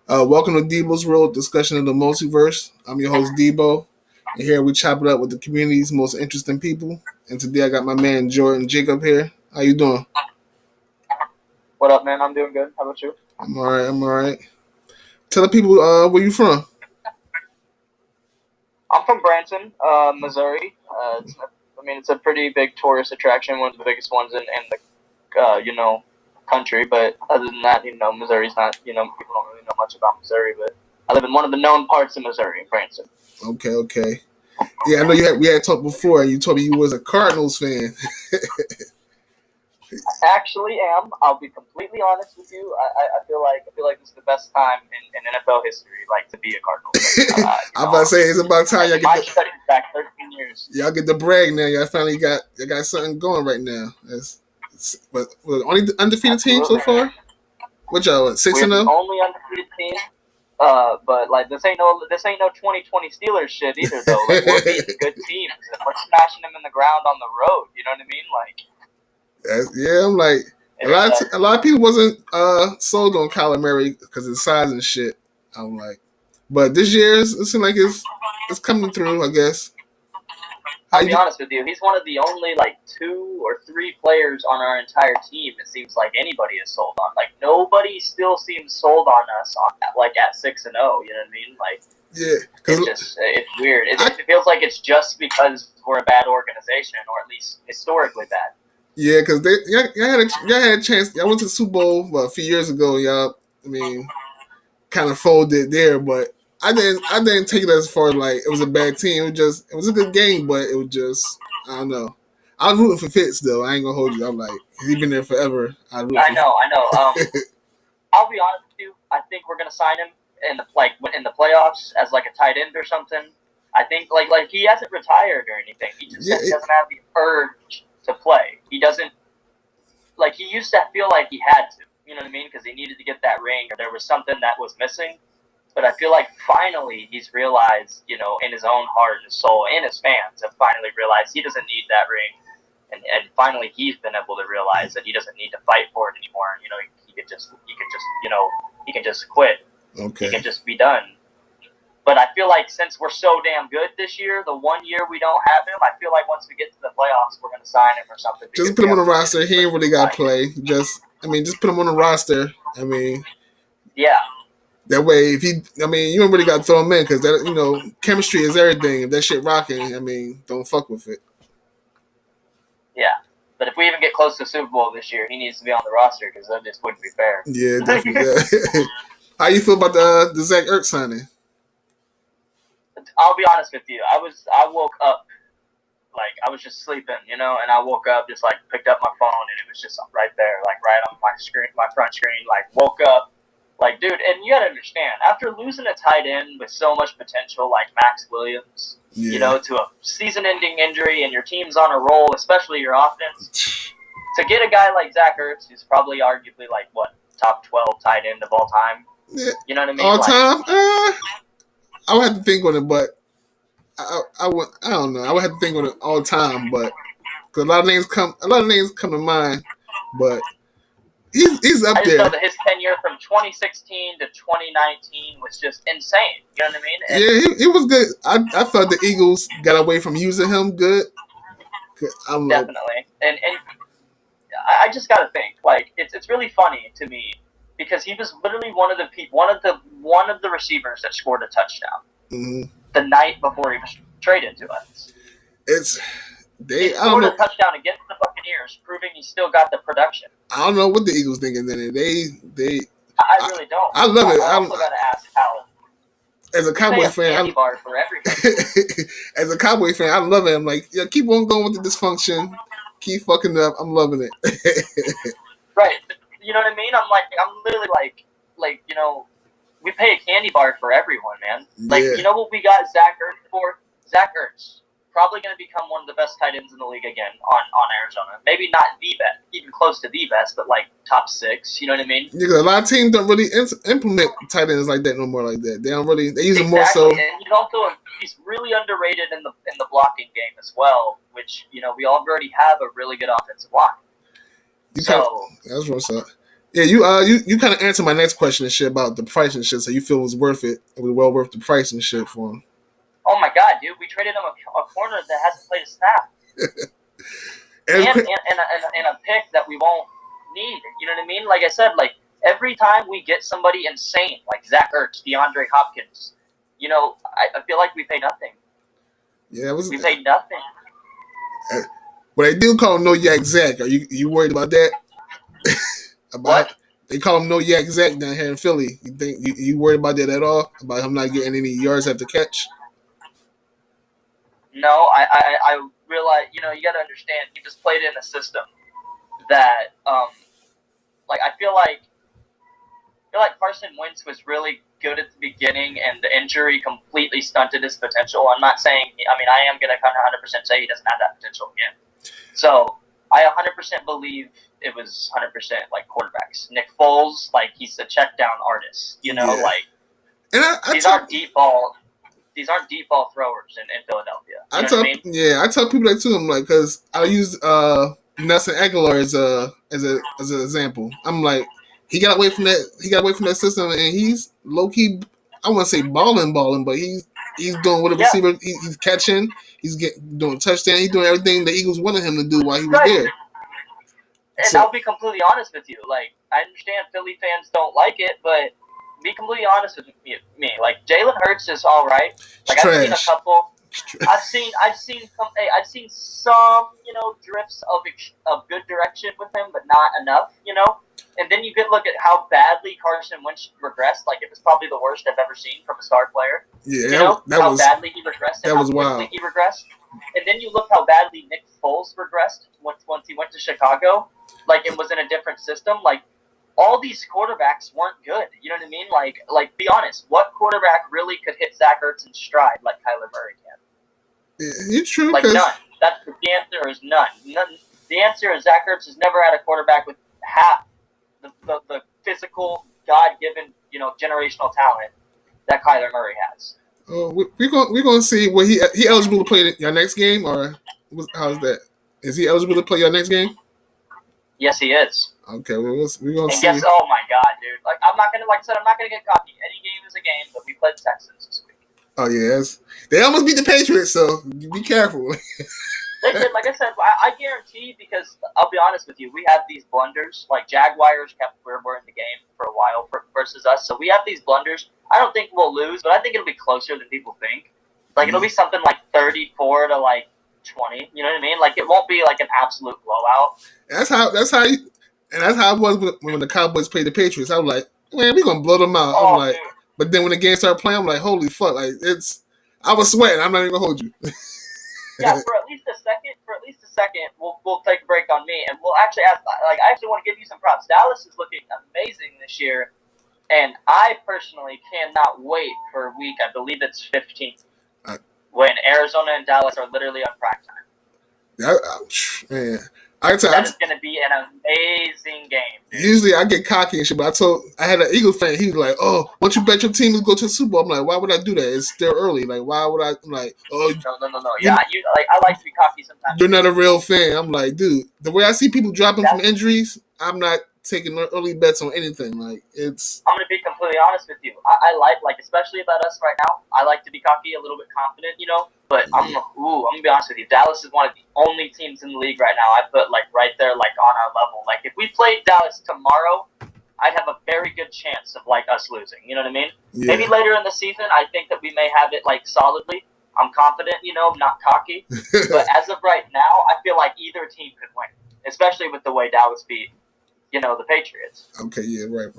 Welcome to Deebos World, discussion of the Multiverse. I'm your host, Deebo, and here we chop it up with the community's most interesting people. And today I got my man Jordan Jacob here. How you doing? What up, man? I'm doing good. How about you? I'm alright. Tell the people where you from. I'm from Branson, Missouri. It's a pretty big tourist attraction, one of the biggest ones in the country. But other than that, Missouri's not, people don't really know much about Missouri. But I live in one of the known parts of Missouri, Branson. Okay. Yeah, I know we had talked before, and you told me you was a Cardinals fan. I actually am. I'll be completely honest with you. I feel like this is the best time in NFL history, like, to be a Cardinals fan. I'm about to say it's about time y'all get back 13 years. Y'all get the brag now. Y'all finally got something going right now. But only the undefeated team so far. What y'all 6-0? Only undefeated team. But like this ain't no 2020 Steelers shit either though. Like, we're beating good teams and we're smashing them in the ground on the road. You know what I mean? I'm like a lot of people wasn't sold on Kyler Murray because of his size and shit. I'm like, but this year it seems like it's coming through, I guess. I'll be honest with you, he's one of the only 2 or 3 players on our entire team it seems like anybody is sold on. Like, nobody still seems sold on us at 6-0. You know what I mean? It's weird. It feels like it's just because we're a bad organization, or at least historically bad. Yeah, because y'all had a chance. Y'all went to the Super Bowl a few years ago. Y'all, kind of folded there, but I didn't take it as far as it was a bad team. It was a good game, but it was just, I don't know. I was rooting for Fitz though. I ain't gonna hold you. I'm like, he's been there forever. I know. I'll be honest with you. I think we're gonna sign him in the playoffs as a tight end or something. I think he hasn't retired or anything. He just doesn't have the urge to play. He doesn't he used to feel like he had to. You know what I mean? Because he needed to get that ring, or there was something that was missing. But I feel like finally he's realized, in his own heart and soul, and his fans have finally realized he doesn't need that ring. And finally he's been able to realize that he doesn't need to fight for it anymore. He can just quit. Okay. He can just be done. But I feel like since we're so damn good this year, the 1 year we don't have him, I feel like once we get to the playoffs, we're going to sign him or something. Just put him on the roster. He ain't really got to play. Just put him on the roster. Yeah. That way, if you don't really got to throw him in because that, chemistry is everything. If that shit rocking, don't fuck with it. Yeah. But if we even get close to the Super Bowl this year, he needs to be on the roster because that just wouldn't be fair. Yeah, definitely. Yeah. How you feel about the Zach Ertz signing? I'll be honest with you. I woke up, I was just sleeping, and I woke up, just picked up my phone, and it was just right there, right on my screen, my front screen. Woke up, dude. And you gotta understand, after losing a tight end with so much potential, like Max Williams, to a season-ending injury, and your team's on a roll, especially your offense, to get a guy like Zach Ertz, who's probably arguably top 12 tight end of all time. Yeah. You know what I mean? All time. I would have to think on it, but I don't know. I would have to think on it all the time, but because a lot of names come to mind, but he's up there. I just know that his tenure from 2016 to 2019 was just insane. You know what I mean? Yeah, he was good. I thought the Eagles got away from using him good. Definitely, and I just got to think it's really funny to me. Because he was literally one of the receivers that scored a touchdown the night before he was traded to us. He scored a touchdown against the Buccaneers, proving he still got the production. I don't know what the Eagles thinking then. I really don't. I love it. I also got to ask how. As a Cowboy fan, as a Cowboy fan, I love it. I'm like, yeah, keep on going with the dysfunction, keep fucking up. I'm loving it. Right. You know what I mean? I'm literally we pay a candy bar for everyone, man. You know what we got Zach Ertz for? Zach Ertz, probably going to become one of the best tight ends in the league again on Arizona. Maybe not the best, even close to the best, but top 6. You know what I mean? Yeah, a lot of teams don't really implement tight ends like that no more. Like that, they don't really. They use them more so. And he's really underrated in the blocking game as well, which we already have a really good offensive line. That's what's up. Yeah, you kind of answered my next question and shit about the price and shit. So you feel it was worth it? It was well worth the price and shit for him. Oh my god, dude! We traded him a corner that hasn't played a snap, and a pick that we won't need. You know what I mean? Like I said, like every time we get somebody insane, like Zach Ertz, DeAndre Hopkins, you know, I feel like we pay nothing. Yeah, we paid nothing. But they do call him No Yak Zach. Are you worried about that? What? They call him No Yak Zach down here in Philly. You think you worried about that at all? About him not getting any yards after catch? No, I realize, you know, you got to understand, he just played in a system that, like, I feel like Carson Wentz was really good at the beginning, and the injury completely stunted his potential. I'm not saying, I mean, I am going to kind of 100% say he doesn't have that potential again. So, I 100% believe it was 100% like quarterbacks. Nick Foles, like, he's a check down artist, you know, like, and these aren't deep ball throwers in Philadelphia. I tell people that too. I'm like, because I use Nelson Aguilar as an example. I'm like, he got away from that system, and he's low key. I want to say balling, but he's doing what a receiver. He's catching. He's doing touchdown. He's doing everything the Eagles wanted him to do while he was there. And I'll be completely honest with you. Like, I understand Philly fans don't like it, but be completely honest with me. Like, Jalen Hurts is all right. Like, I've seen a couple. I've seen some, you know, drifts of good direction with him, but not enough, you know. And then you could look at how badly Carson Wentz regressed. Like, it was probably the worst I've ever seen from a star player. Yeah, you know how badly he regressed. That was wild. He regressed. And then you look how badly Nick Foles regressed once he went to Chicago. Like, it was in a different system. Like, all these quarterbacks weren't good. You know what I mean? Like, be honest. What quarterback really could hit Zach Ertz in stride like Kyler Murray can? Yeah, it's true. Like, none. The answer is none. The answer is Zach Ertz has never had a quarterback with half the physical, God-given, you know, generational talent that Kyler Murray has. We're gonna see what he eligible to play your next game, or how's that? Is he eligible to play your next game? Yes, he is. Okay, we're gonna see. Guess, oh my God, dude! Like, I'm not gonna get cocky. Any game is a game, but we played the Texans this week. Oh yes, they almost beat the Patriots, so be careful. They did, like I said, I guarantee, because I'll be honest with you, we have these blunders. Like, Jaguars were in the game for a while versus us, so we have these blunders. I don't think we'll lose, but I think it'll be closer than people think. Like, it'll be something like 34 to like 20. You know what I mean? Like, it won't be like an absolute blowout. That's how it was when the Cowboys played the Patriots. I was like, man, we're gonna blow them out. Oh, I'm like, dude. But then when the game started playing, I'm like, holy fuck! Like, I was sweating. I'm not even gonna hold you. Yeah, for at least a second, we'll take a break on me, and we'll actually ask. Like, I actually want to give you some props. Dallas is looking amazing this year, and I personally cannot wait for week. I believe it's 15, when Arizona and Dallas are literally on prime time. Man, that is going to be an amazing game, dude. Usually I get cocky and shit, but I had an Eagles fan. He was like, "Oh, once you bet your team to go to the Super Bowl," I'm like, "Why would I do that? It's still early. Like, why would I?" I'm like, "Oh, no. Yeah, I like to be cocky sometimes. You're not a real fan." I'm like, dude, the way I see people dropping from injuries, I'm not taking early bets on anything. Like, it's. I'm gonna be completely honest with you. I like, especially about us right now. I like to be cocky, a little bit confident, you know. But I'm gonna be honest with you. Dallas is one of the only teams in the league right now I put like right there, like on our level. Like, if we played Dallas tomorrow, I'd have a very good chance of like us losing. You know what I mean? Yeah. Maybe later in the season, I think that we may have it like solidly. I'm confident, you know, not cocky. But as of right now, I feel like either team could win, especially with the way Dallas beat, you know, the Patriots. Okay, yeah, right.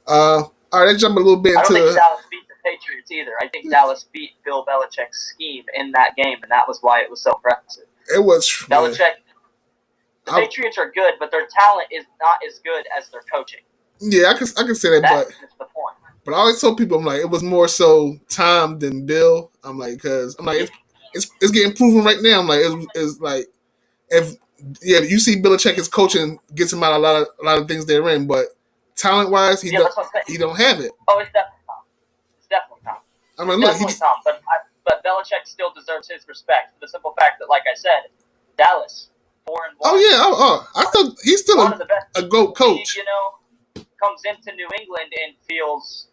All right, let's jump a little bit into. I don't think Dallas beat the Patriots either. I think Dallas beat Bill Belichick's scheme in that game, and that was why it was so impressive. It was Belichick. The Patriots are good, but their talent is not as good as their coaching. Yeah, I can say that, That's the point. But I always told people, I'm like, it was more so Tom than Bill. I'm like, because I'm like, it's getting proven right now. I'm like, it's like, if you see Belichick is coaching, gets him out a lot of things they're in, but talent wise, he don't have it. Oh, it's definitely Tom. I mean, look, definitely Tom, but Belichick still deserves his respect for the simple fact that, like I said, Dallas 4-1. Oh yeah, I thought he's still a GOAT coach. You know, comes into New England and feels,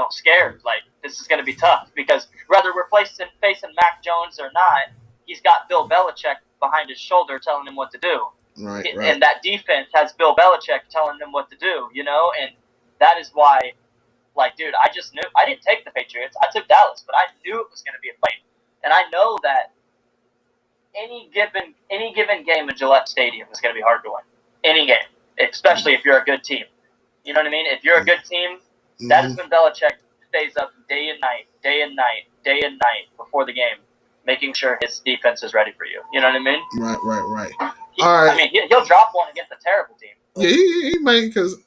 scared. Like, this is going to be tough because whether we're facing Mac Jones or not, he's got Bill Belichick behind his shoulder telling him what to do. Right. And that defense has Bill Belichick telling them what to do, and that is why, like, dude, I just knew. I didn't take the Patriots. I took Dallas, but I knew it was going to be a fight. And I know that any given game in Gillette Stadium is going to be hard to win. Any game, especially if you're a good team. You know what I mean? If you're a good team, that is when Belichick stays up day and night before the game, making sure his defense is ready for you. You know what I mean? Right. All right. I mean, he'll drop one against a terrible team. Yeah, he might, because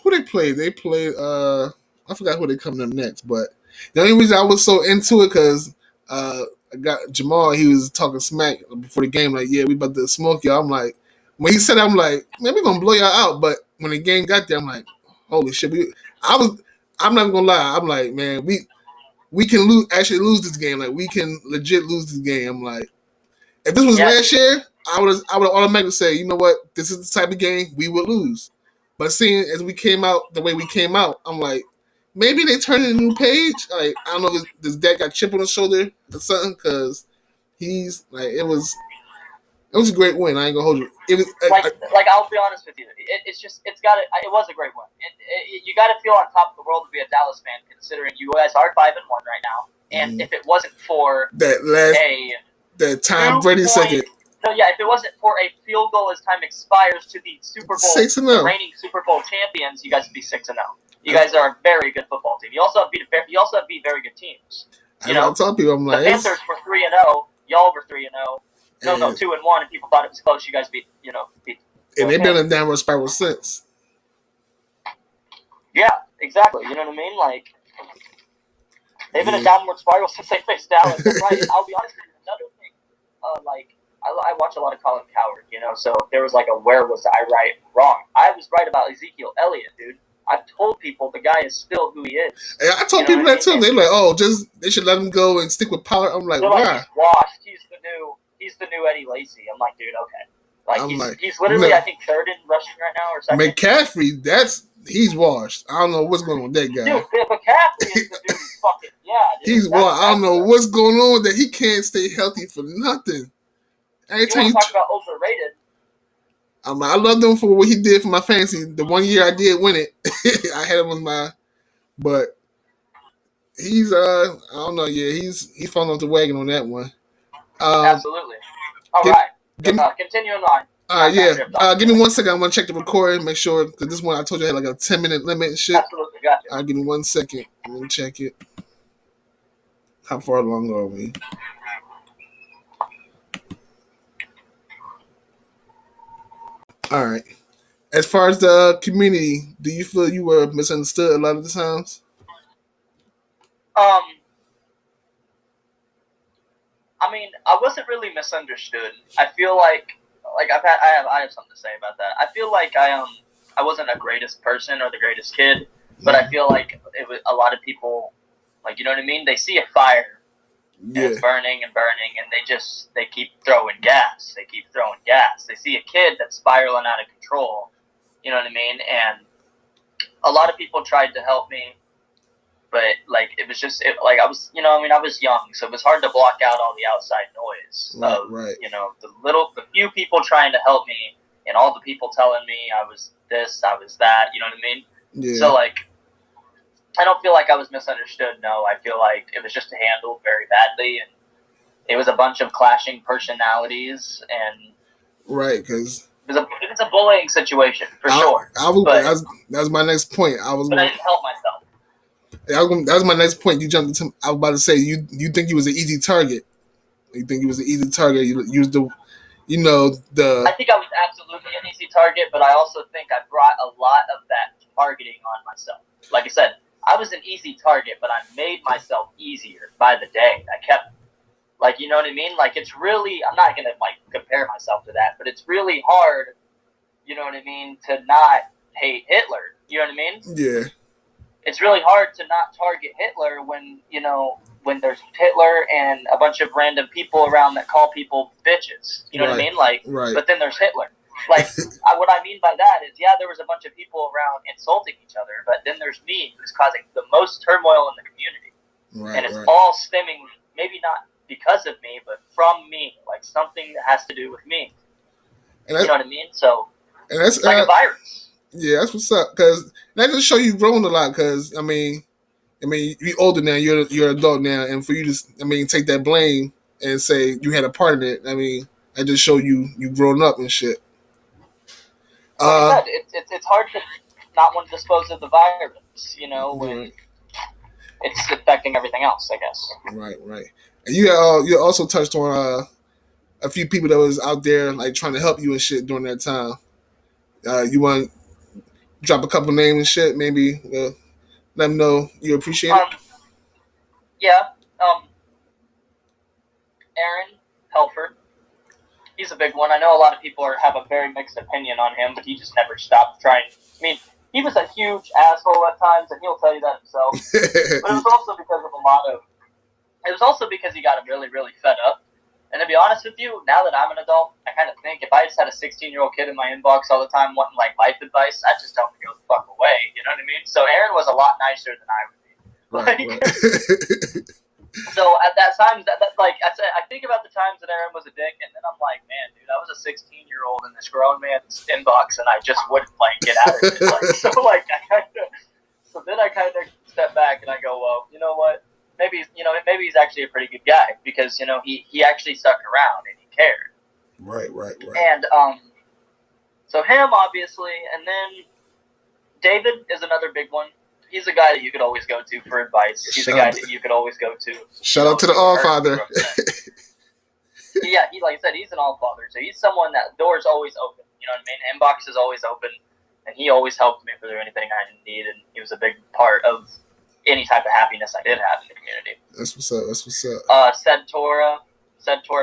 who they played? They played, I forgot who they coming up next, but the only reason I was so into it, because I got Jamal, he was talking smack before the game, like, yeah, we about to smoke y'all. I'm like, when he said that, I'm like, man, we're going to blow y'all out. But when the game got there, I'm like, holy shit. I'm not going to lie. I'm like, man, we can lose this game. Like, we can legit lose this game. I'm like, if this was last year, I would automatically say, you know what, this is the type of game we would lose. But seeing as we came out the way we came out, I'm like, maybe they turned a new page. Like, I don't know if this dad got chip on his shoulder or something, because he's like, it was a great win. I ain't gonna hold you. It was like I'll be honest with you. It was a great win. You got to feel on top of the world to be a Dallas fan, considering you guys are 5-1 right now. And if it wasn't for that Tom Brady second. No, yeah, if it wasn't for a field goal as time expires to the Super Bowl, 6-0. reigning Super Bowl champions, you guys would be 6-0. You guys are a very good football team. You also have beat very good teams. I tell people, I'm like, the Panthers were 3-0. Y'all were 3-0. No, 2-1, and people thought it was close. You guys beat. And they've been in a downward spiral since. Yeah, exactly. You know what I mean? Like, they've been in a downward spiral since they faced Dallas. That's right. I'll be honest with you. Another thing, I watch a lot of Colin Cowherd, so if there was like a where was I right wrong, I was right about Ezekiel Elliott, dude. I've told people the guy is still who he is. And I told people that too. They're like, they should let him go and stick with Pollard. I'm like, why? He's washed. He's the new Eddie Lacy. I'm like, dude, okay. He's literally, I think, third in rushing right now or second. McCaffrey, he's washed. I don't know what's going on with that guy. Dude, McCaffrey is the dude who's fucking, dude. He's washed. I don't know what's going on with that. He can't stay healthy for nothing. Every time you talk about overrated. I loved him for what he did for my fantasy. The 1 year I did win it, I had him on but he's I don't know. Yeah, he's falling off the wagon on that one. Absolutely. All right. Continuing on. Give me 1 second. I'm gonna check the recording, make sure, because this one I told you I had like a 10-minute limit and shit. Absolutely, gotcha. Give me 1 second. I'm gonna check it. How far along are we? All right. As far as the community, do you feel you were misunderstood a lot of the times? I mean, I wasn't really misunderstood. I feel like I have something to say about that. I feel like I wasn't the greatest person or the greatest kid, but I feel like it was a lot of people, like, you know what I mean? They see a fire. And it's burning and burning, and they keep throwing gas. They see a kid that's spiraling out of control. You know what I mean? And a lot of people tried to help me, but like it was just I was, I was young, so it was hard to block out all the outside noise of the few people trying to help me and all the people telling me I was this, I was that. You know what I mean? Yeah. So like, I don't feel like I was misunderstood. No, I feel like it was just handled very badly, and it was a bunch of clashing personalities, and because it was a bullying situation for sure. That was my next point. I didn't help myself. That was my next point. You jumped into. I was about to say you think you was an easy target. You think you was an easy target. You used the. I think I was absolutely an easy target, but I also think I brought a lot of that targeting on myself. Like I said, I was an easy target, but I made myself easier by the day. I kept, like, you know what I mean? Like, it's really, I'm not going to, like, compare myself to that, but it's really hard, you know what I mean, to not hate Hitler. You know what I mean? Yeah. It's really hard to not target Hitler when, when there's Hitler and a bunch of random people around that call people bitches. You know what I mean? Like, right. But then there's Hitler. Like, what I mean by that is, yeah, there was a bunch of people around insulting each other, but then there's me who's causing the most turmoil in the community. Right, and it's all stemming, maybe not because of me, but from me, like something that has to do with me. You know what I mean? So it's like a virus. Yeah, that's what's up. Because that just show you growing a lot. Because I mean, you're older now. You're an adult now, and for you to, take that blame and say you had a part in it. I mean, I just show you grown up and shit. Like I said, it's hard to not want to dispose of the virus, when it's affecting everything else, I guess. Right. And you also touched on a few people that was out there like trying to help you and shit during that time. You want to drop a couple names and shit? Maybe let them know you appreciate it. Yeah. Aaron Helford. He's a big one. I know a lot of people have a very mixed opinion on him, but he just never stopped trying. I mean, he was a huge asshole at times, and he'll tell you that himself. But it was also because of it was also because he got really, really fed up. And to be honest with you, now that I'm an adult, I kind of think if I just had a 16-year-old kid in my inbox all the time wanting like life advice, I'd just tell him to go the fuck away. You know what I mean? So Aaron was a lot nicer than I would be. Right. So at that time, I think about the times that Aaron was a dick, and then I'm like, man, dude, I was a 16-year-old in this grown man's inbox, and I just wouldn't get out of it. So then I kind of step back and I go, well, you know what? Maybe he's actually a pretty good guy because he actually stuck around and he cared. Right. And so him obviously, and then David is another big one. He's a guy that you could always go to for advice. He's a guy that you could always go to. Shout out to the All-Father. Yeah, like I said, he's an All-Father. So he's someone that door's always open. You know what I mean? Inbox is always open. And he always helped me through anything I need. And he was a big part of any type of happiness I did have in the community. That's what's up. Said Torah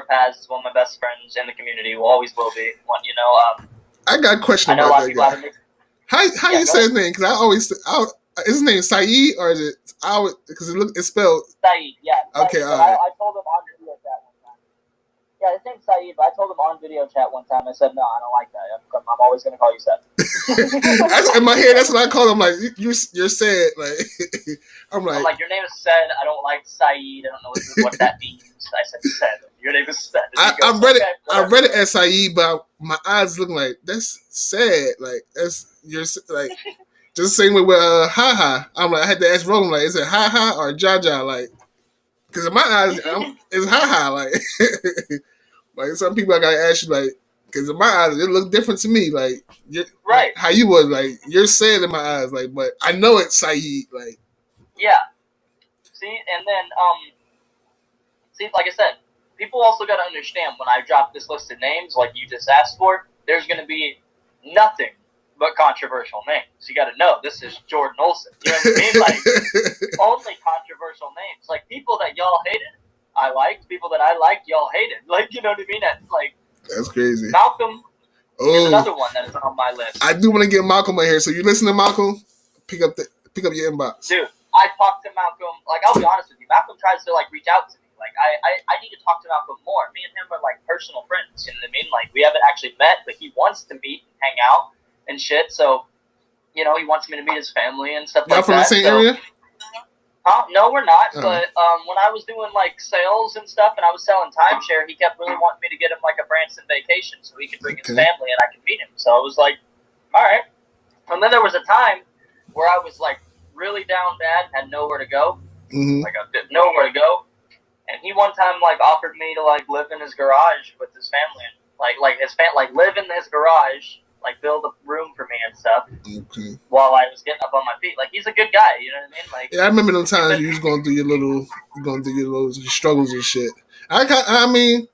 Paz is one of my best friends in the community. Will always will be. I got a question about that guy. How you say his name? Because is his name Saeed or is it? Because it's spelled Saeed. Yeah. Okay. All right. I told him on video chat one time. Yeah, his name's Saeed, but I told him on video chat one time. I said, no, I don't like that. I'm always going to call you Seth. In my head, that's what I call him. Like you're said. Like I'm like your name is Said. I don't like Saeed. I don't know what that means. I said Said. Your name is Said. I read it as Saeed, but my eyes looking like that's sad. Like that's like. Just the same way with Ha. I'm like, I had to ask Roland, like, is it Ha or Jaja? Like, because in my eyes, it's Ha. Like, like some people I gotta ask you, like, because in my eyes, it looked different to me. Like, right, how you was, like, you're saying in my eyes, like, but I know it's Saeed, like. Yeah. See, and then, like I said, people also got to understand when I drop this list of names, like you just asked for, there's going to be nothing but controversial names. You got to know this is Jordan Olson. You know what I mean? Like only controversial names. Like people that y'all hated, I liked. People that I liked, y'all hated. Like you know what I mean? That's crazy. Malcolm is another one that is on my list. I do want to get Malcolm on here. So you listen to Malcolm? Pick up your inbox, dude. I talked to Malcolm. Like I'll be honest with you, Malcolm tries to reach out to me. Like I need to talk to Malcolm more. Me and him are personal friends. You know what I mean? Like we haven't actually met, but he wants to meet and hang out and shit. So, he wants me to meet his family and stuff like that. Y'all from the same area? No, we're not. But when I was doing sales and stuff, and I was selling timeshare, he kept really wanting me to get him a Branson vacation so he could bring his family and I could meet him. So I was like, all right. And then there was a time where I was really down bad, had nowhere to go, nowhere to go. And he one time offered me to live in his garage with his family, and live in his garage. Build a room for me and stuff while I was getting up on my feet. He's a good guy, you know what I mean? Yeah, I remember them times you was going through your little struggles and shit. I may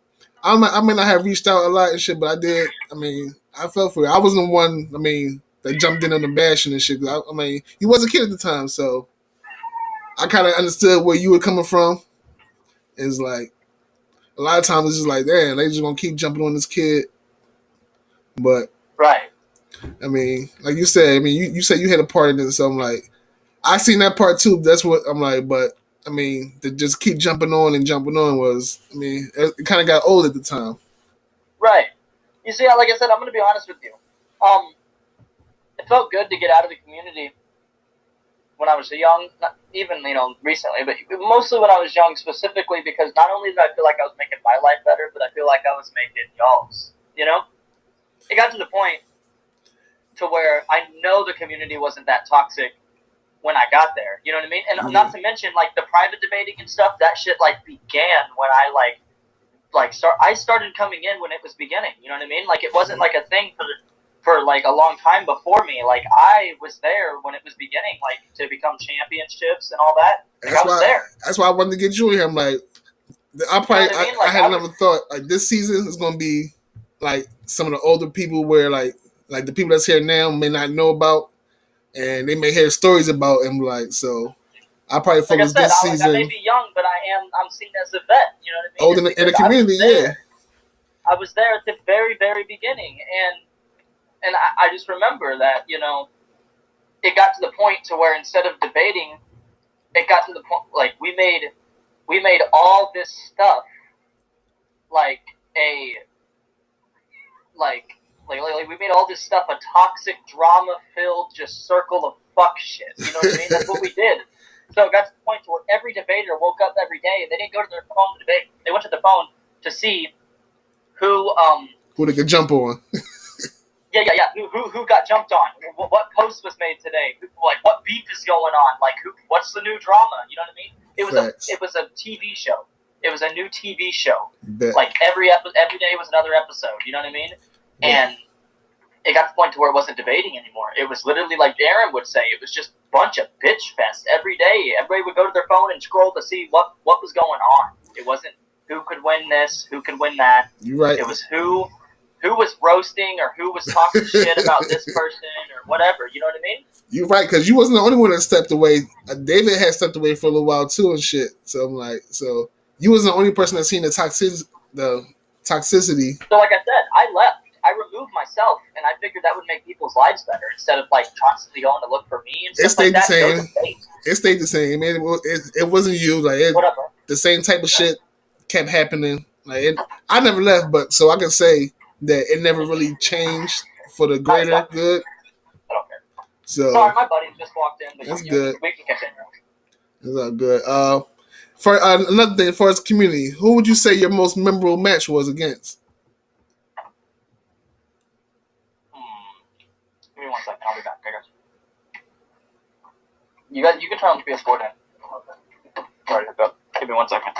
not have reached out a lot and shit, but I did. I mean, I felt for it. I wasn't the one, that jumped in on the bashing and shit. You was a kid at the time, so I kind of understood where you were coming from. It's a lot of times it's just damn, they just gonna keep jumping on this kid. But right. Like you said, you said you had a part in it, so I'm like, I seen that part too. That's what I'm like, but to just keep jumping on was, it kind of got old at the time. Right. You see, like I said, I'm going to be honest with you. It felt good to get out of the community when I was young, not even, recently, but mostly when I was young, specifically because not only did I feel like I was making my life better, but I feel like I was making y'all's, It got to the point to where I know the community wasn't that toxic when I got there, you know what I mean? And not to mention, like, the private debating and stuff, that shit, like, began when I started coming in when it was beginning, you know what I mean? Like, it wasn't, like, a thing for like a long time before me. Like, I was there when it was beginning, like, to become championships and all that. Like, I was there. That's why I wanted to get you in here. I'm like, I had another thought. Like, this season is going to be like some of the older people where like the people that's here now may not know about, and they may hear stories about, and like, so I probably focus this season. I may be young, but I'm seen as a vet. You know what I mean? Older in the community, yeah. I was there at the very, very beginning, and I just remember that, it got to the point to where instead of debating, it got to the point, like, we made all this stuff like we made all this stuff a toxic, drama-filled, just circle of fuck shit. You know what I mean? That's what we did. So it got to the point to where every debater woke up every day, and they didn't go to their phone to debate. They went to their phone to see who they could jump on. Yeah. Who got jumped on? What post was made today? Like, what beef is going on? Like, what's the new drama? You know what I mean? It was a TV show. It was a new TV show. Like, every day was another episode. You know what I mean? Yeah. And it got to the point to where it wasn't debating anymore. It was literally, like Aaron would say, it was just a bunch of bitch fest every day. Everybody would go to their phone and scroll to see what was going on. It wasn't who could win this, who could win that. You're right. It was who was roasting or who was talking shit about this person or whatever. You know what I mean? You're right, because you wasn't the only one that stepped away. David had stepped away for a little while too and shit. So I'm like, so you wasn't the only person that seen the toxicity. So like I said, I left. I removed myself, and I figured that would make people's lives better instead of like constantly going to look for me and stuff like that. It stayed the same. It wasn't you. Like, the same type of shit kept happening. Like, I never left, but so I can say that it never really changed for the greater good. I don't care. So, sorry, my buddy just walked in. But that's good. We can continue. That's all good. For another thing, for us community, who would you say your most memorable match was against? Give me 1 second. I'll be back. I got you. You can turn on the PS4 then. Sorry, hooked up. Give me 1 second.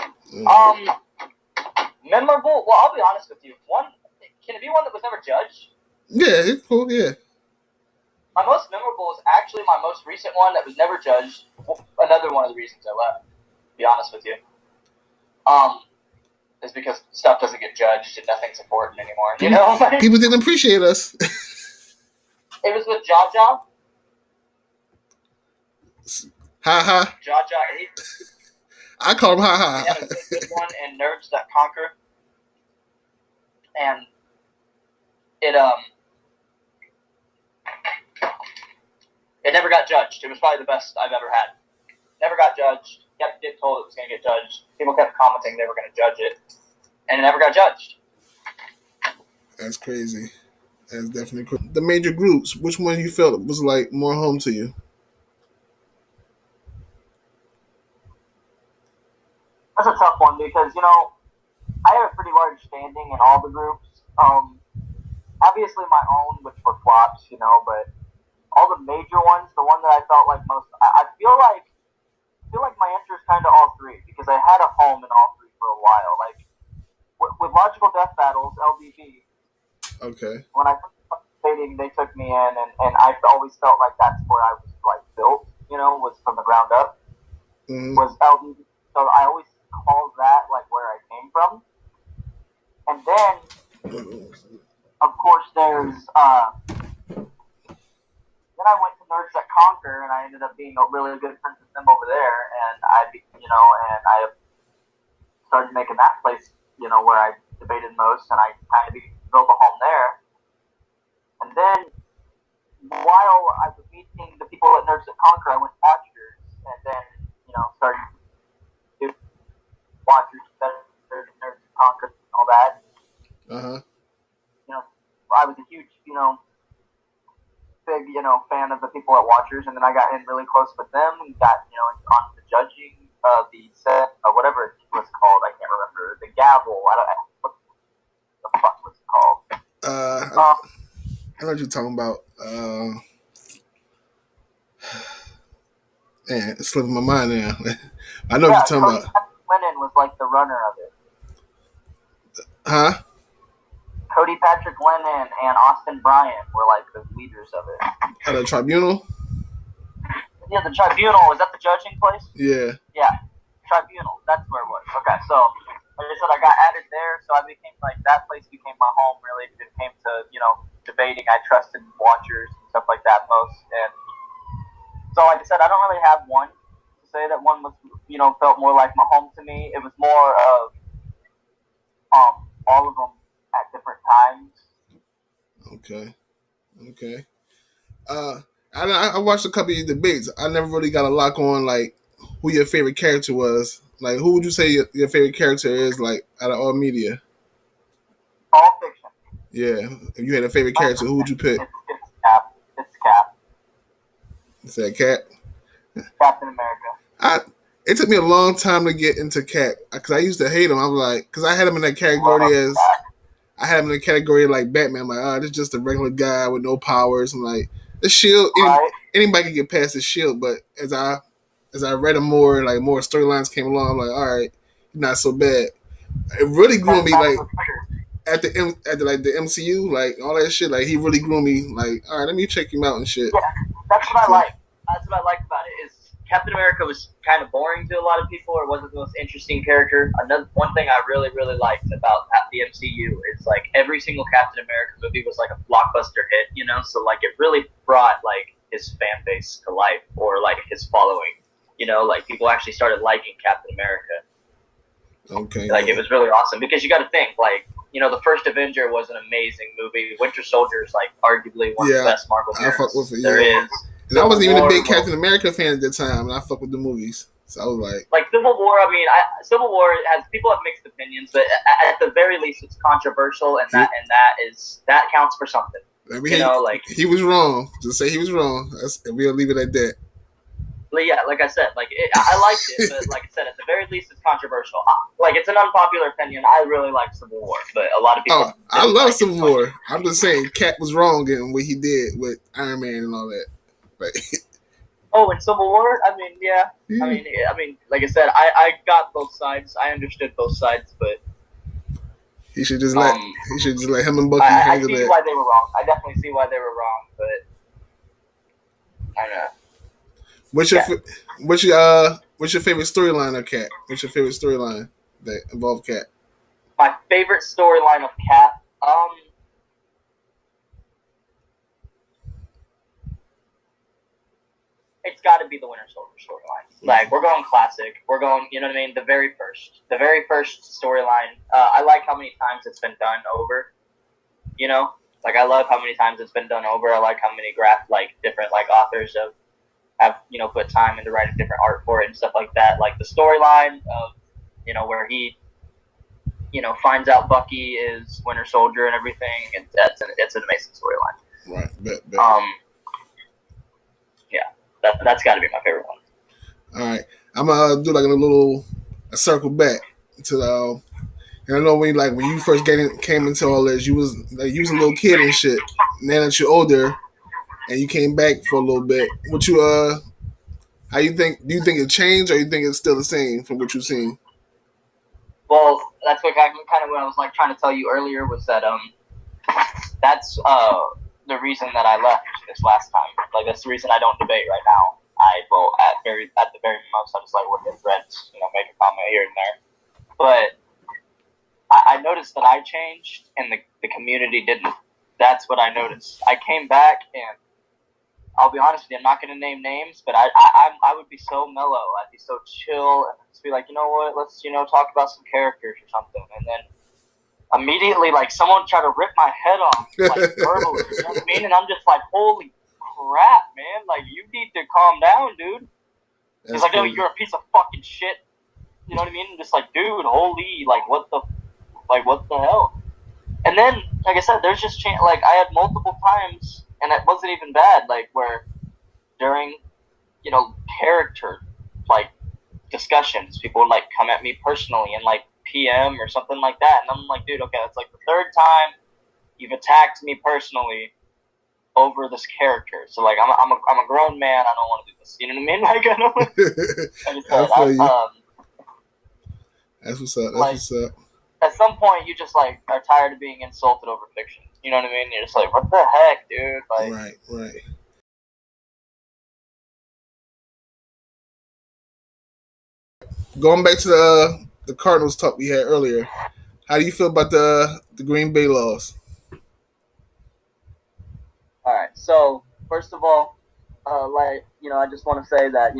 Memorable? Well, I'll be honest with you. Can it be one that was never judged? Yeah, it's cool. Yeah. My most memorable is actually my most recent one that was never judged. Another one of the reasons I left, to be honest with you, is because stuff doesn't get judged and nothing's important anymore. You know? People didn't appreciate us. It was with Jaja. Jaja 8. I call him Jaja. We had a good one in Nerds That Conquer. And it never got judged. It was probably the best I've ever had. Never got judged. Kept getting told it was going to get judged. People kept commenting they were going to judge it. And it never got judged. That's crazy. That's definitely cool. The major groups, which one you felt was like more home to you? That's a tough one because, I have a pretty large standing in all the groups. Obviously my own, which were flops, but all the major ones, the one that I felt like most, I feel like my answer is kind of all three because I had a home in all three for a while. Like with Logical Death Battles, LDB. Okay. When I first started debating, they took me in, and I always felt like that's where I was like built, was from the ground up. Mm-hmm. Was LDB. So I always call that like where I came from. And then, of course, there's then I went to Nerds That Conquer, and I ended up being a really good friend with them over there, and I started making that place, where I debated most, and I kind of built a home there. And then, while I was meeting the people at Nerds That Conquer, I went to Watchers, and then, started to Watchers, better Nerds That Conquer, and all that. Uh-huh. huge, big, fan of the people at Watchers, and then I got in really close with them and got, on the judging the set, whatever it was called. I can't remember. The gavel. What the fuck was it called? I know what you're talking about. Man, it's slipping my mind now. I know what you're talking about. Lennon was like the runner of it. Huh? Cody Patrick Lennon and Austin Bryant were like the leaders of it. At the tribunal? Yeah, the tribunal. Was that the judging place? Yeah. Yeah, tribunal. That's where it was. Okay, so like I said, I got added there, so I became like that place became my home. Really, it came to debating. I trusted Watchers and stuff like that most, and so like I said, I don't really have one to say that one was felt more like my home to me. It was more of all of them at different times. Okay. I watched a couple of your debates. I never really got a lock on like who your favorite character was. Like, who would you say your favorite character is? Like, out of all media. All fiction. Yeah. If you had a favorite character, who would you pick? It's Cap. It's Cap. Is that Cap? Captain America. It took me a long time to get into Cap because I used to hate him. I was like, because I had him in that category I had him in the category like Batman. I'm like, this is just a regular guy with no powers. I'm like, the Shield. Anybody can get past the Shield, but as I read him more, like more storylines came along, I'm like, all right, he's not so bad. It really grew on me like at the MCU, like all that shit. Like he really grew on me. Like, all right, let me check him out and shit. Yeah, that's what I like. That's what I like about it is Captain America was kind of boring to a lot of people, or wasn't the most interesting character. One thing I really, really liked about the MCU is like every single Captain America movie was like a blockbuster hit, so like it really brought like his fan base to life, or like his following, like people actually started liking Captain America. Okay. Like it was really awesome because you got to think like, the first Avenger was an amazing movie. Winter Soldier is like arguably one of the best Marvel movies there is. And I wasn't even a big Captain America fan at the time, and I fuck with the movies. So I was like Civil War. I mean, Civil War has people have mixed opinions, but at the very least, it's controversial, and that counts for something. I mean, he was wrong. Just say he was wrong. We'll leave it at that. But yeah, like I said, I liked it, but like I said, at the very least, it's controversial. Like it's an unpopular opinion. I really like Civil War, but a lot of people. I love Civil War. I'm just saying, Cap was wrong in what he did with Iron Man and all that. Like, in Civil War, I mean, yeah. I mean, like I said, I got both sides. I understood both sides, but he should just let him and Bucky handle that. I see why they were wrong. I definitely see why they were wrong, but I don't know. What's your favorite storyline of Cap? What's your favorite storyline that involved Cap? My favorite storyline of Cap, it's got to be the Winter Soldier storyline. Like we're going classic. We're going, you know what I mean? The very first storyline. I like how many times it's been done over. Like I love how many times it's been done over. I like how many different authors have put time into writing different art for it and stuff like that. Like the storyline of where he finds out Bucky is Winter Soldier and everything, and it's an amazing storyline. Right. Bet. Yeah, that's got to be my favorite one. All right, I'm gonna do a circle back to and I know when you first came into all this, you was a little kid and shit. Now that you're older and you came back for a little bit, how you think? Do you think it changed, or you think it's still the same from what you've seen? Well, that's kind of what I was trying to tell you earlier was that that's the reason that I left this last time. Like that's the reason I don't debate right now. I will at the very most I just look at threads, make a comment here and there. But I noticed that I changed and the community didn't. That's what I noticed. I came back and I'll be honest with you, I'm not going to name names, but I would be so mellow. I'd be so chill and just be like, you know what, let's, talk about some characters or something. And then immediately, someone tried to rip my head off, verbally. You know what I mean? And I'm just like, holy crap, man. You need to calm down, dude. It's like, no, you're a piece of fucking shit. You know what I mean? Just dude, holy, what the hell? And then like I said, there's just like I had multiple times, and it wasn't even bad. Like where during character like discussions, people would like come at me personally and like PM or something like that, and I'm like, dude, okay, that's like the third time you've attacked me personally over this character. So like I'm a grown man. I don't want to do this. You know what I mean? Like I don't. I feel you. That's what's up. That's like, what's up. At some point, you just like are tired of being insulted over fiction. You know what I mean? You're just like, what the heck, dude? Like, right. Going back to the Cardinals talk we had earlier, how do you feel about the Green Bay loss? All right. So first of all, I just want to say that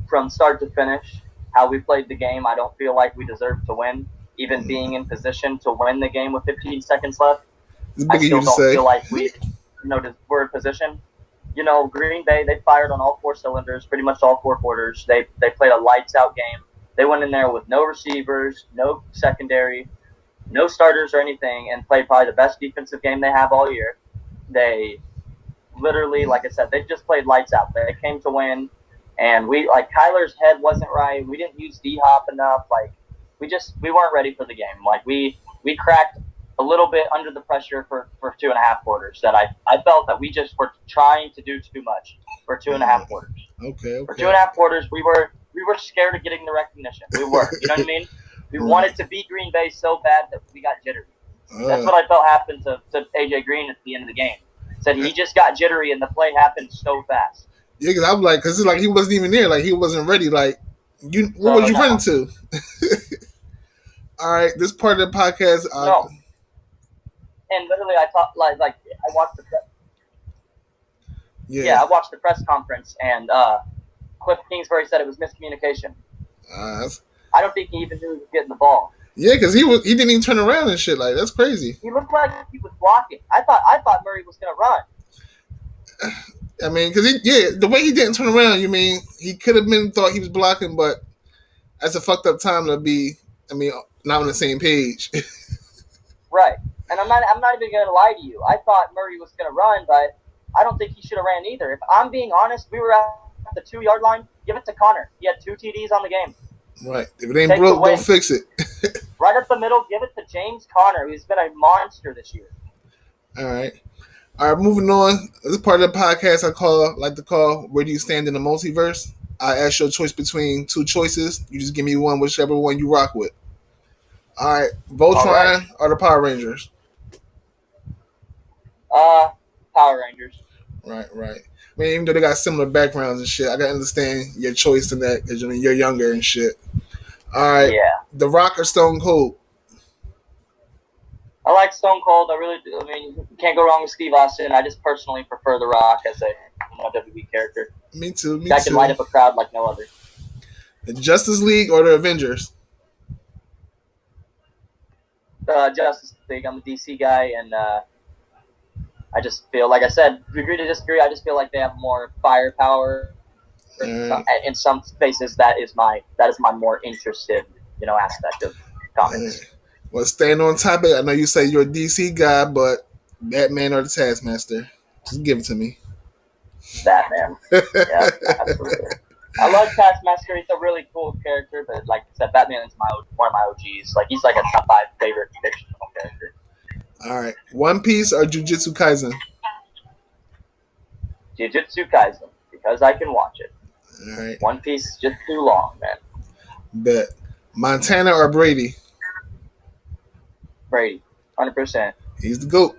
from start to finish, how we played the game, I don't feel like we deserved to win. Even being in position to win the game with 15 seconds left, I still don't feel like we, we're in position. Green Bay, they fired on all four cylinders, pretty much all four quarters. They played a lights out game. They went in there with no receivers, no secondary, no starters or anything, and played probably the best defensive game they have all year. They literally, like I said, they just played lights out. They came to win, and Kyler's head wasn't right. We didn't use D-Hop enough. Like, we weren't ready for the game. Like, we cracked a little bit under the pressure for 2.5 quarters. That I felt that we just were trying to do too much for 2.5 quarters. Okay. For 2.5 quarters, we were scared of getting the recognition. We were. You know what I mean? We wanted to beat Green Bay so bad that we got jittery. That's what I felt happened to AJ Green at the end of the game. Said he just got jittery and the play happened so fast. Yeah, because I'm like, because it's like he wasn't even there. Like he wasn't ready. Like what was you running to? All right, this part of the podcast. No. And literally, I thought like I watched the press. Yeah, I watched the press conference, and Cliff Kingsbury said it was miscommunication. I don't think he even knew he was getting the ball. Yeah, because he didn't even turn around and shit. Like that's crazy. He looked like he was blocking. I thought Murray was gonna run. I mean, because the way he didn't turn around, you mean he could have thought he was blocking, but that's a fucked up time to be. I mean, not on the same page. Right, and I'm not even gonna lie to you. I thought Murray was gonna run, but I don't think he should have ran either. If I'm being honest, we were at the 2-yard line. Give it to Connor. He had 2 TDs on the game. Right. If it ain't broke, don't fix it. Right up the middle, give it to James Conner. He's been a monster this year. All right, moving on. This is part of the podcast I like to call Where Do You Stand in the Multiverse? I ask you a choice between 2 choices. You just give me one, whichever one you rock with. All right, Voltron or the Power Rangers? Power Rangers. Right. I mean, even though they got similar backgrounds and shit, I gotta understand your choice in that because you're younger and shit. All right. Yeah. The Rock or Stone Cold? I like Stone Cold. I really do. I mean, you can't go wrong with Steve Austin. I just personally prefer The Rock as a WWE character. Me too. That can light up a crowd like no other. The Justice League or the Avengers? Justice League. I'm a DC guy, and I just feel, like I said, agree to disagree, I just feel like they have more firepower. In some spaces, that is my more interested, aspect of comics. Well, staying on topic, I know you say you're a DC guy, but Batman or the Taskmaster? Just give it to me. Batman. Yeah, absolutely. I love Taskmaster. He's a really cool character, but like I said, Batman is one of my OGs. Like he's like a top 5 favorite fictional character. All right, One Piece or Jujutsu Kaisen? Jujutsu Kaisen, because I can watch it. All right. One Piece is just too long, man. Bet. Montana or Brady? Brady, 100%. He's the GOAT.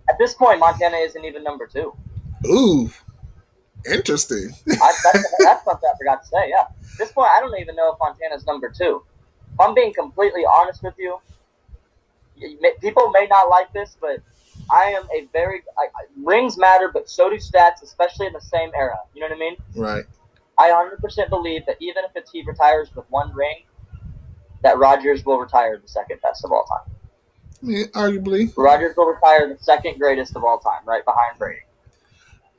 At this point, Montana isn't even number 2. Ooh, interesting. That's something I forgot to say, yeah. At this point, I don't even know if Montana's number 2. If I'm being completely honest with you, people may not like this, but I am rings matter, but so do stats, especially in the same era. You know what I mean? Right. I 100% believe that even if he retires with 1 ring, that Rodgers will retire the second best of all time. Yeah, arguably. Rodgers will retire the second greatest of all time, right behind Brady.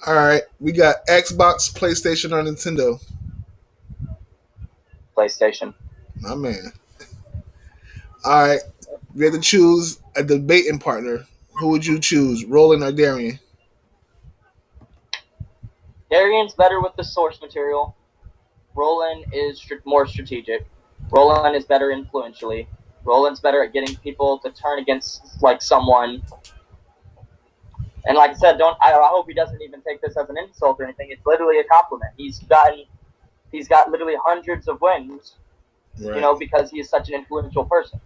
All right. We got Xbox, PlayStation, or Nintendo? PlayStation. My man. All right. We had to choose a debating partner. who would you choose, Roland or Darian? Darian's better with the source material. Roland is more strategic. Roland is better influentially. Roland's better at getting people to turn against like someone. And like I said, I hope he doesn't even take this as an insult or anything. It's literally a compliment. He's got literally hundreds of wins, right. Because he is such an influential person.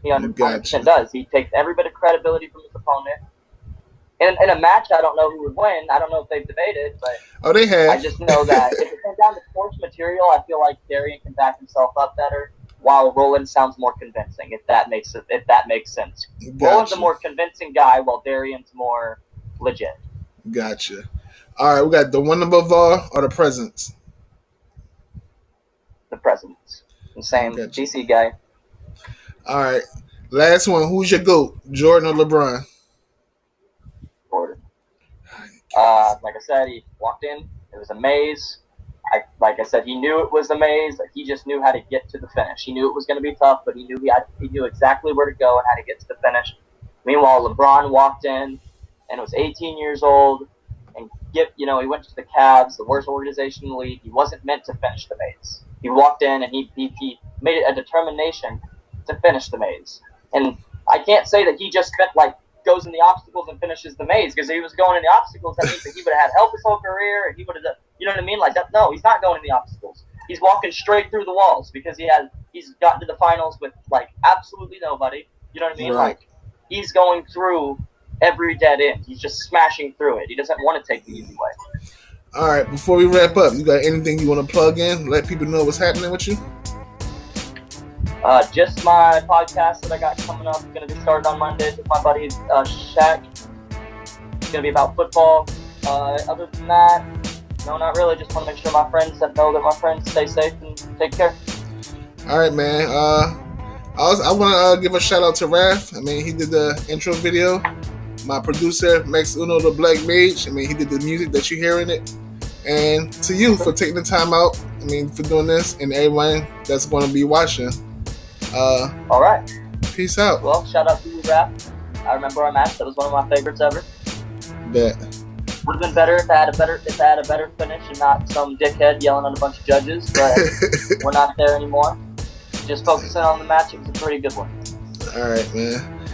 He 100% does. He takes every bit of credibility from his opponent. In a match, I don't know who would win. I don't know if they've debated, but they have. I just know that if it comes down to source material, I feel like Darian can back himself up better, while Roland sounds more convincing. If that makes sense. Roland's a more convincing guy, while Darian's more legit. Gotcha. All right, we got the one above all or the presence. The presence. The same DC guy. All right. Last one. Who's your GOAT, Jordan or LeBron? Jordan. Like I said, he walked in. It was a maze. Like I said, he knew it was a maze. He just knew how to get to the finish. He knew it was going to be tough, but he knew exactly where to go and how to get to the finish. Meanwhile, LeBron walked in and was 18 years old, and he went to the Cavs, the worst organization in the league. He wasn't meant to finish the maze. He walked in and he made it a determination to finish the maze. And I can't say that he just goes in the obstacles and finishes the maze, because if he was going in the obstacles, that means that he would have had help his whole career, and he would have, you know what I mean? Like that. No, he's not going in the obstacles. He's walking straight through the walls because he's gotten to the finals with absolutely nobody. You know what I mean? Right. He's going through every dead end. He's just smashing through it. He doesn't want to take the easy way. All right, before we wrap up, you got anything you want to plug in? Let people know what's happening with you? Just my podcast that I got coming up. It's going to be started on Mondays with my buddy Shaq. It's going to be about football. Other than that, no, not really. Just want to make sure my friends know that my friends stay safe and take care. All right, man. I want to give a shout out to Raph. I mean, he did the intro video. My producer, Max Uno, the Black Mage. I mean, he did the music that you hear in it. And to you for taking the time out. I mean, for doing this, and everyone that's going to be watching. All right. Peace out. Well, shout out to you, Raph. I remember our match. That was one of my favorites ever. Bet. Would have been better if I had a better finish and not some dickhead yelling at a bunch of judges. But we're not there anymore. Just focusing on the match. It was a pretty good one. All right, man.